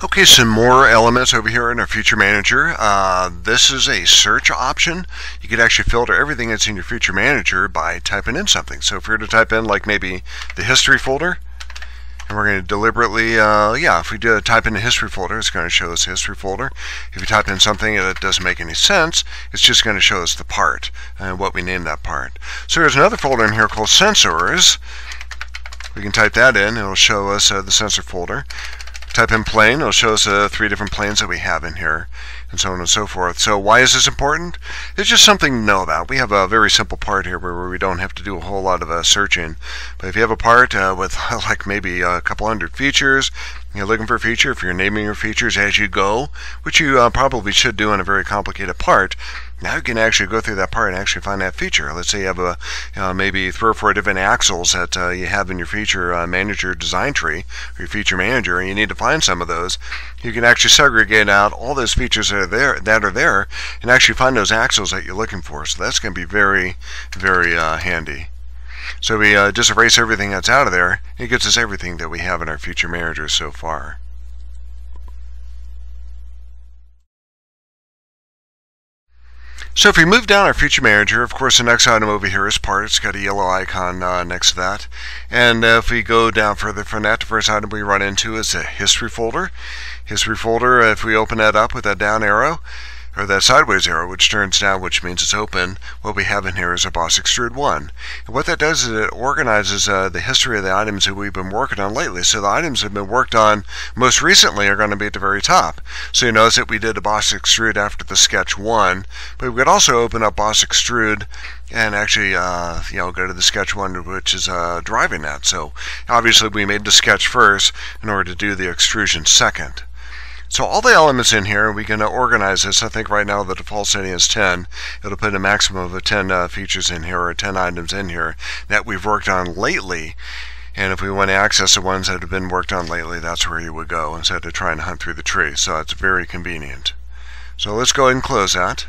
Okay, some more elements over here in our Feature Manager. This is a search option. You could actually filter everything that's in your Feature Manager by typing in something. So if we were to type in like maybe the history folder, and we're going to deliberately, if we do type in the history folder, it's going to show us the history folder. If you type in something that doesn't make any sense, it's just going to show us the part and what we named that part. So there's another folder in here called Sensors. We can type that in, and it'll show us the sensor folder. Type in plane, it'll show us 3 different planes that we have in here, and so on and so forth. So why is this important? It's just something to know about. We have a very simple part here where we don't have to do a whole lot of searching. But if you have a part with like maybe a couple hundred features, you're looking for a feature, if you're naming your features as you go, which you probably should do in a very complicated part, now you can actually go through that part and actually find that feature. Let's say you have maybe 3 or 4 different axles that you have in your feature manager design tree, or your feature manager, and you need to find some of those. You can actually segregate out all those features that are there, and actually find those axles that you're looking for. So that's going to be very, very handy. So we just erase everything that's out of there. It gets us everything that we have in our feature manager so far. So if we move down our feature manager, of course the next item over here is part. It's got a yellow icon next to that. And if we go down further from that, the first item we run into is the history folder. History folder, if we open that up with that down arrow, or that sideways arrow, which turns down, which means it's open, what we have in here is a Boss Extrude 1. And what that does is it organizes the history of the items that we've been working on lately. So the items that have been worked on most recently are going to be at the very top. So you notice that we did a Boss Extrude after the Sketch 1, but we could also open up Boss Extrude and actually go to the Sketch 1, which is driving that. So obviously we made the sketch first in order to do the extrusion second. So all the elements in here, we can organize this. I think right now the default setting is 10. It'll put a maximum of 10 features in here, or 10 items in here that we've worked on lately. And if we want to access the ones that have been worked on lately, that's where you would go instead of trying to hunt through the tree. So it's very convenient. So let's go ahead and close that.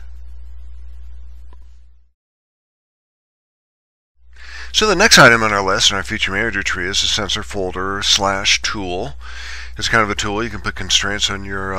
So the next item on our list in our feature manager tree is the sensor folder / tool. It's kind of a tool. You can put constraints on your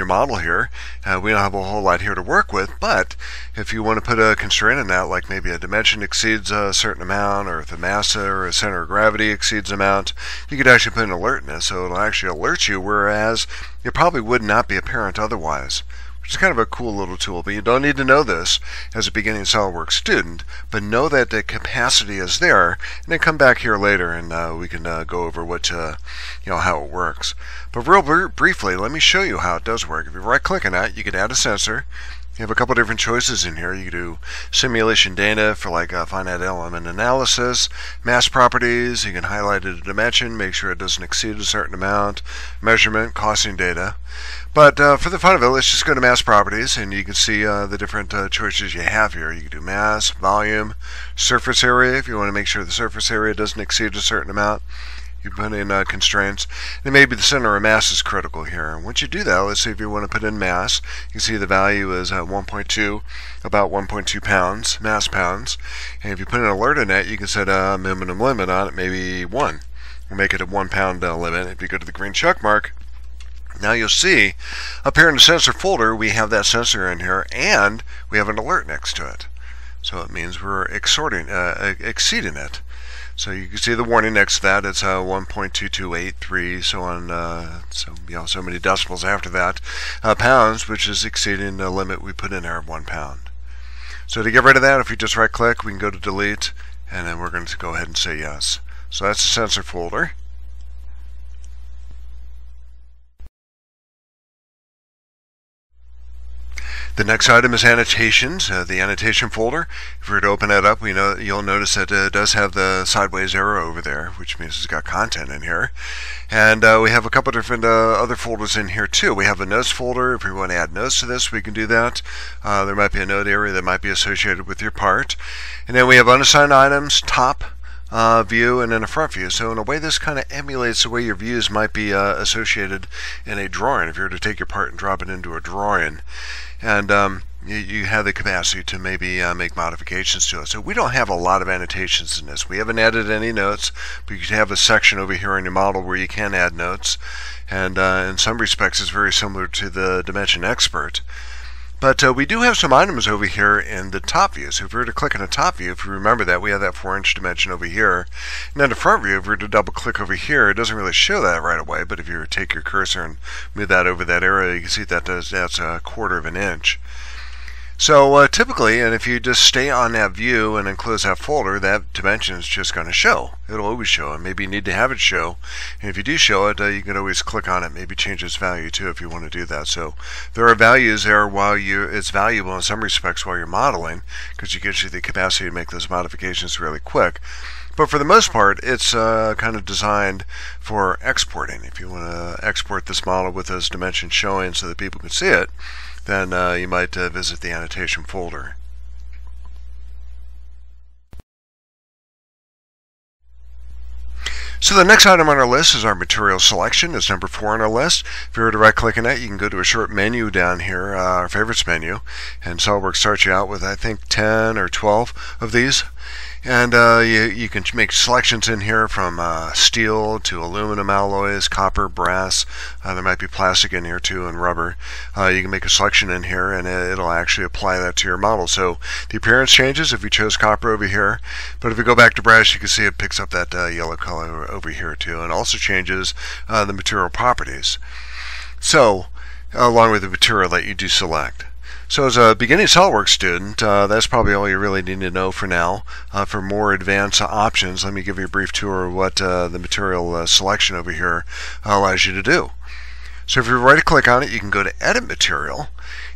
model here. We don't have a whole lot here to work with, but if you want to put a constraint on that, like maybe a dimension exceeds a certain amount, or if the massa or a center of gravity exceeds amount, you could actually put an alert in it, so it'll actually alert you, whereas it probably would not be apparent otherwise. Which is kind of a cool little tool, but you don't need to know this as a beginning SolidWorks student, but know that the capacity is there, and then come back here later and we can go over what how it works. But real briefly, let me show you how it does work. If you right click on that, you can add a sensor. You have a couple different choices in here. You can do simulation data for like finite element analysis, mass properties. You can highlight a dimension, make sure it doesn't exceed a certain amount, measurement, costing data. But for the fun of it, let's just go to mass properties, and you can see the different choices you have here. You can do mass, volume, surface area if you want to make sure the surface area doesn't exceed a certain amount. You put in constraints, and maybe the center of mass is critical here. And once you do that, let's say if you want to put in mass, you can see the value is 1.2, about 1.2 pounds, mass pounds. And if you put an alert in that, you can set a minimum limit on it, maybe 1. We'll make it a 1 pound limit. If you go to the green check mark, now you'll see up here in the sensor folder, we have that sensor in here, and we have an alert next to it. So it means we're exceeding it. So you can see the warning next to that. It's 1.2283, so on. So many decimals after that, pounds, which is exceeding the limit we put in there of 1 pound. So to get rid of that, if you just right-click, we can go to delete, and then we're going to go ahead and say yes. So that's the sensor folder. The next item is annotations, the annotation folder. If we were to open that up, you'll notice that it does have the sideways arrow over there, which means it's got content in here. And we have a couple different other folders in here too. We have a notes folder. If we want to add notes to this, we can do that. There might be a note area that might be associated with your part. And then we have unassigned items, top view, and then a front view. So in a way, this kind of emulates the way your views might be associated in a drawing, if you were to take your part and drop it into a drawing. and you have the capacity to maybe make modifications to it. So we don't have a lot of annotations in this. We haven't added any notes, but you have a section over here in your model where you can add notes, and in some respects it's very similar to the Dimension Expert. But we do have some items over here in the top view. So if we were to click on the top view, if you remember that, we have that 4-inch dimension over here. And then the front view, if we were to double click over here, it doesn't really show that right away, but if you were to take your cursor and move that over that area, you can see that that's a 1/4 of an inch. So typically, and if you just stay on that view and then close that folder, that dimension is just going to show. It'll always show, and maybe you need to have it show. And if you do show it, you can always click on it, maybe change its value too if you want to do that. So there are values there while it's valuable in some respects while you're modeling, because it gives you the capacity to make those modifications really quick. But for the most part, it's kind of designed for exporting. If you want to export this model with those dimensions showing so that people can see it, then you might visit the Annotation Folder. So the next item on our list is our material selection. It's number 4 on our list. If you were to right click on it, you can go to a short menu down here, our favorites menu, and SolidWorks starts you out with I think 10 or 12 of these. And you can make selections in here from steel to aluminum alloys, copper, brass. There might be plastic in here too, and rubber. You can make a selection in here, and it'll actually apply that to your model. So the appearance changes if you chose copper over here, but if you go back to brass, you can see it picks up that yellow color over here too, and also changes the material properties. So along with the material that you do select. So as a beginning SolidWorks student, that's probably all you really need to know for now. For more advanced options, let me give you a brief tour of what the material selection over here allows you to do. So if you right click on it, you can go to Edit Material,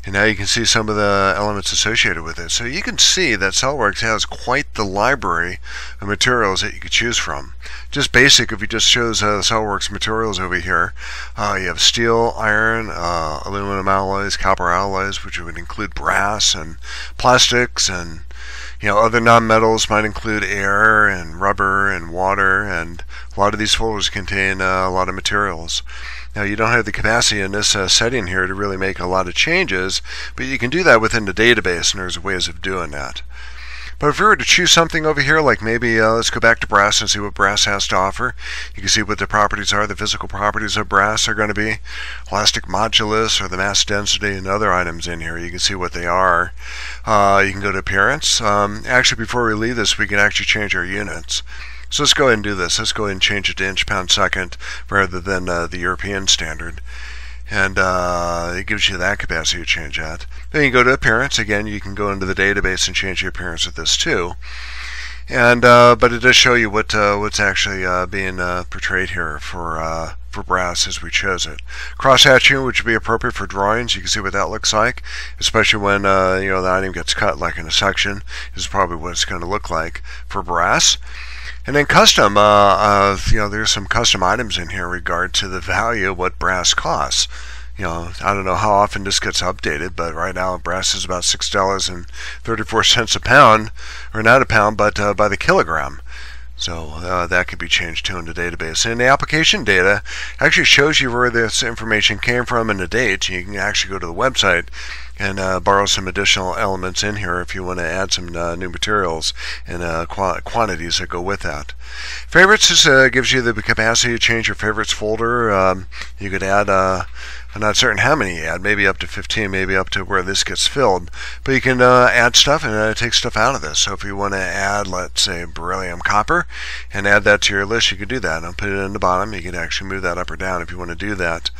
and now you can see some of the elements associated with it. So you can see that SolidWorks has quite the library of materials that you could choose from. Just basic, if you just chose SolidWorks materials over here, you have steel, iron, aluminum alloys, copper alloys, which would include brass and plastics, and other non-metals might include air and rubber and water, and a lot of these folders contain a lot of materials. Now you don't have the capacity in this setting here to really make a lot of changes, but you can do that within the database, and there's ways of doing that. But if we were to choose something over here, like maybe let's go back to brass and see what brass has to offer. You can see what the properties are, the physical properties of brass are going to be. Elastic modulus, or the mass density, and other items in here. You can see what they are. You can go to appearance. Actually, before we leave this, we can actually change our units. So let's go ahead and do this. Let's go ahead and change it to inch, pound, second, rather than the European standard. And it gives you that capacity to change that. Then you go to appearance. Again, you can go into the database and change the appearance of this too. And but it does show you what's actually being portrayed here for brass as we chose it. Cross-hatching, which would be appropriate for drawings. You can see what that looks like, especially when the item gets cut, like in a section. This is probably what it's going to look like for brass. And then custom, there's some custom items in here in regard to the value of what brass costs. I don't know how often this gets updated, but right now brass is about $6.34 a pound, or not a pound, but by the kilogram. So that could be changed too in the database. And the application data actually shows you where this information came from and the date. You can actually go to the website and borrow some additional elements in here if you want to add some new materials and quantities that go with that. Favorites gives you the capacity to change your favorites folder. You could add, I'm not certain how many you add, maybe up to 15, maybe up to where this gets filled. But you can add stuff and take stuff out of this. So if you want to add, let's say, beryllium copper and add that to your list, you can do that. I'll put it in the bottom. You can actually move that up or down if you want to do that.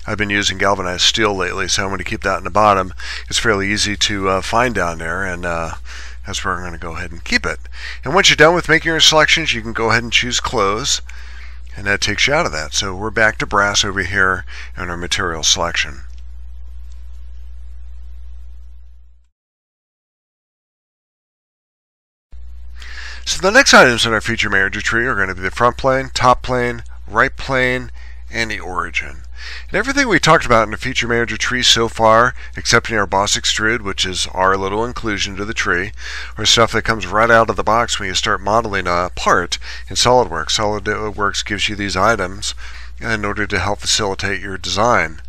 I've been using galvanized steel lately, so I'm going to keep that in the bottom. It's fairly easy to find down there, and that's where I'm going to go ahead and keep it. And once you're done with making your selections, you can go ahead and choose close, and that takes you out of that. So we're back to brass over here in our material selection. So the next items in our feature manager tree are going to be the front plane, top plane, right plane, and the origin. And everything we talked about in the Feature Manager tree so far, excepting our boss extrude, which is our little inclusion to the tree, or stuff that comes right out of the box when you start modeling a part in SolidWorks. SolidWorks gives you these items in order to help facilitate your design.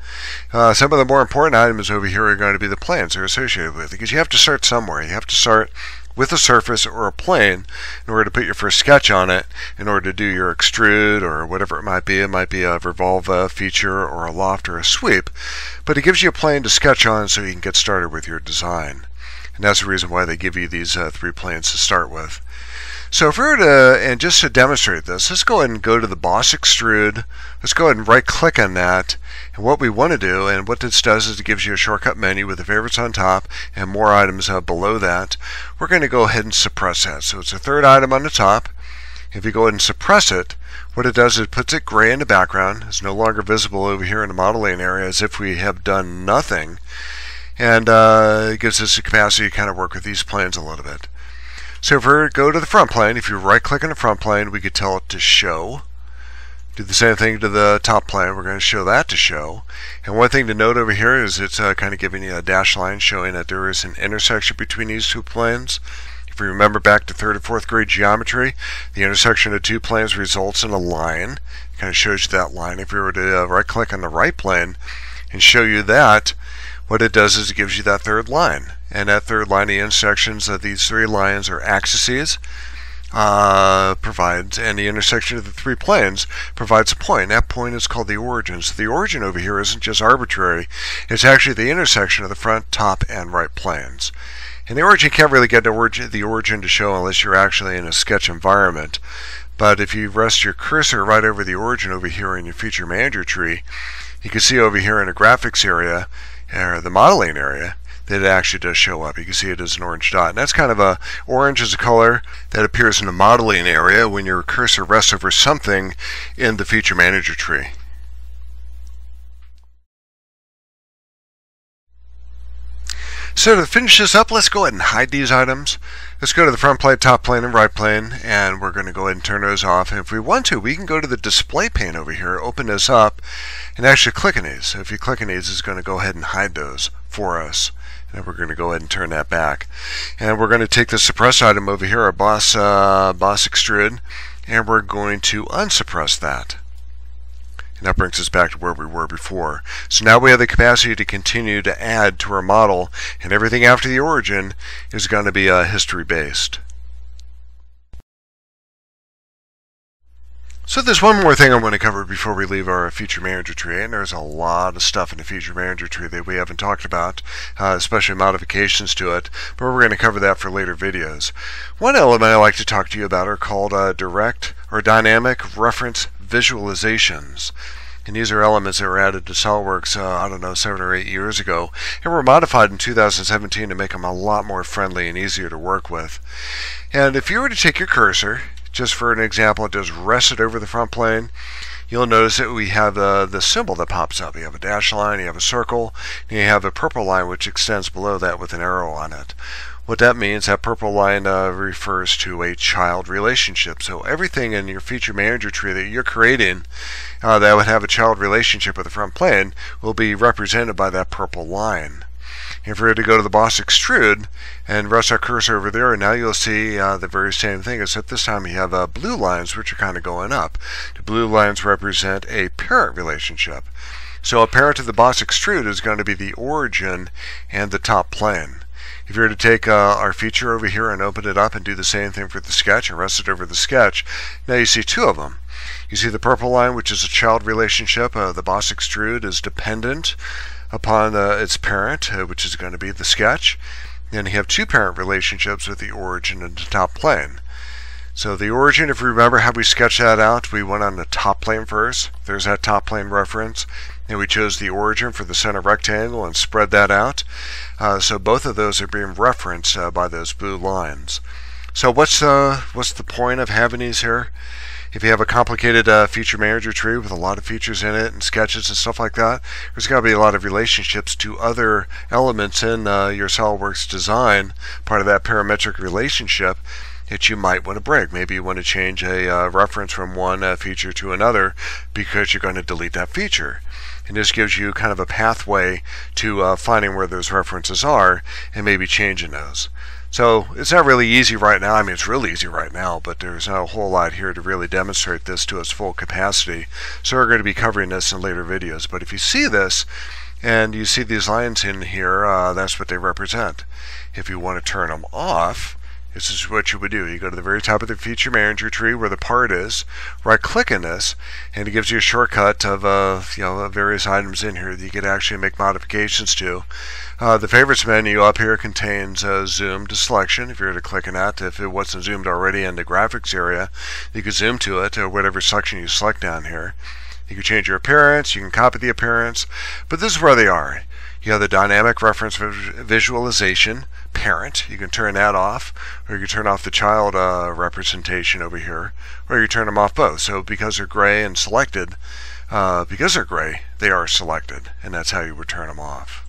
Some of the more important items over here are going to be the planes they're associated with, because you have to start somewhere. You have to start with a surface or a plane in order to put your first sketch on it, in order to do your extrude or whatever it might be. It might be a revolve feature or a loft or a sweep, but it gives you a plane to sketch on so you can get started with your design. And that's the reason why they give you these 3 planes to start with. So if we were to, and just to demonstrate this, let's go ahead and go to the boss extrude. Let's go ahead and right click on that. And what we want to do, and what this does is it gives you a shortcut menu with the favorites on top and more items below that. We're going to go ahead and suppress that. So it's a 3rd item on the top. If you go ahead and suppress it, what it does is it puts it gray in the background. It's no longer visible over here in the modeling area as if we have done nothing. And it gives us the capacity to kind of work with these planes a little bit. So if we go to the front plane, if you right click on the front plane, we could tell it to show. Do the same thing to the top plane. We're going to show that to show. And one thing to note over here is it's kind of giving you a dashed line showing that there is an intersection between these 2 planes. If you remember back to 3rd and 4th grade geometry, the intersection of 2 planes results in a line. It kind of shows you that line. If we were to right click on the right plane and show you that, what it does is it gives you that 3rd line. And that 3rd line, the intersections of these 3 lines or axes provides, and the intersection of the 3 planes provides a point. That point is called the origin. So the origin over here isn't just arbitrary. It's actually the intersection of the front, top, and right planes. And the origin can't really get the origin to show unless you're actually in a sketch environment. But if you rest your cursor right over the origin over here in your Feature Manager tree, you can see over here in the graphics area, or the modeling area, that it actually does show up. You can see it as an orange dot. And that's kind of orange is a color that appears in the modeling area when your cursor rests over something in the Feature Manager tree. So to finish this up, let's go ahead and hide these items. Let's go to the front plane, top plane, and right plane, and we're going to go ahead and turn those off. And if we want to, we can go to the display pane over here, open this up, and actually click on these. So if you click on these, it's going to go ahead and hide those for us. And we're going to go ahead and turn that back. And we're going to take the suppress item over here, our boss extrude, and we're going to unsuppress that. And that brings us back to where we were before. So now we have the capacity to continue to add to our model, and everything after the origin is going to be history based. So there's one more thing I want to cover before we leave our Feature Manager tree, and there's a lot of stuff in the Feature Manager tree that we haven't talked about, especially modifications to it, but we're going to cover that for later videos. One element I like to talk to you about are called direct or dynamic reference visualizations. And these are elements that were added to SolidWorks, I don't know, 7 or 8 years ago, and were modified in 2017 to make them a lot more friendly and easier to work with. And if you were to take your cursor, just for an example, it just rested over the front plane, you'll notice that we have the symbol that pops up. You have a dash line, you have a circle, and you have a purple line which extends below that with an arrow on it. What that means, that purple line refers to a child relationship. So everything in your Feature Manager tree that you're creating that would have a child relationship with the front plane will be represented by that purple line. If we were to go to the boss extrude and rest our cursor over there, and now you'll see the very same thing, except this time you have blue lines which are kind of going up. The blue lines represent a parent relationship. So a parent of the boss extrude is going to be the origin and the top plane. If you were to take our feature over here and open it up and do the same thing for the sketch and rest it over the sketch, now you see 2 of them. You see the purple line, which is a child relationship. The boss extrude is dependent upon its parent, which is going to be the sketch. Then you have 2 parent relationships with the origin and the top plane. So the origin, if you remember how we sketched that out, we went on the top plane first. There's that top plane reference. And we chose the origin for the center rectangle and spread that out. So both of those are being referenced by those blue lines. So what's the point of having these here? If you have a complicated Feature Manager tree with a lot of features in it and sketches and stuff like that, there's got to be a lot of relationships to other elements in your SolidWorks design, part of that parametric relationship. that you might want to break. Maybe you want to change a reference from one feature to another because you're going to delete that feature. And this gives you kind of a pathway to finding where those references are and maybe changing those. So it's not really easy right now. I mean, it's really easy right now, but there's not a whole lot here to really demonstrate this to its full capacity. So we're going to be covering this in later videos. But if you see this, and you see these lines in here, that's what they represent. If you want to turn them off, this is what you would do. You go to the very top of the feature manager tree where the part is, right-click in this, and it gives you a shortcut of various items in here that you could actually make modifications to. The favorites menu up here contains zoom to selection. If you were to click on that, if it wasn't zoomed already in the graphics area, you could zoom to it or whatever section you select down here. You can change your appearance, you can copy the appearance, but this is where they are. You have the dynamic reference visualization parent. You can turn that off, or you can turn off the child representation over here, or you can turn them off both. So because they're gray and selected, because they're gray, they are selected, and that's how you would turn them off.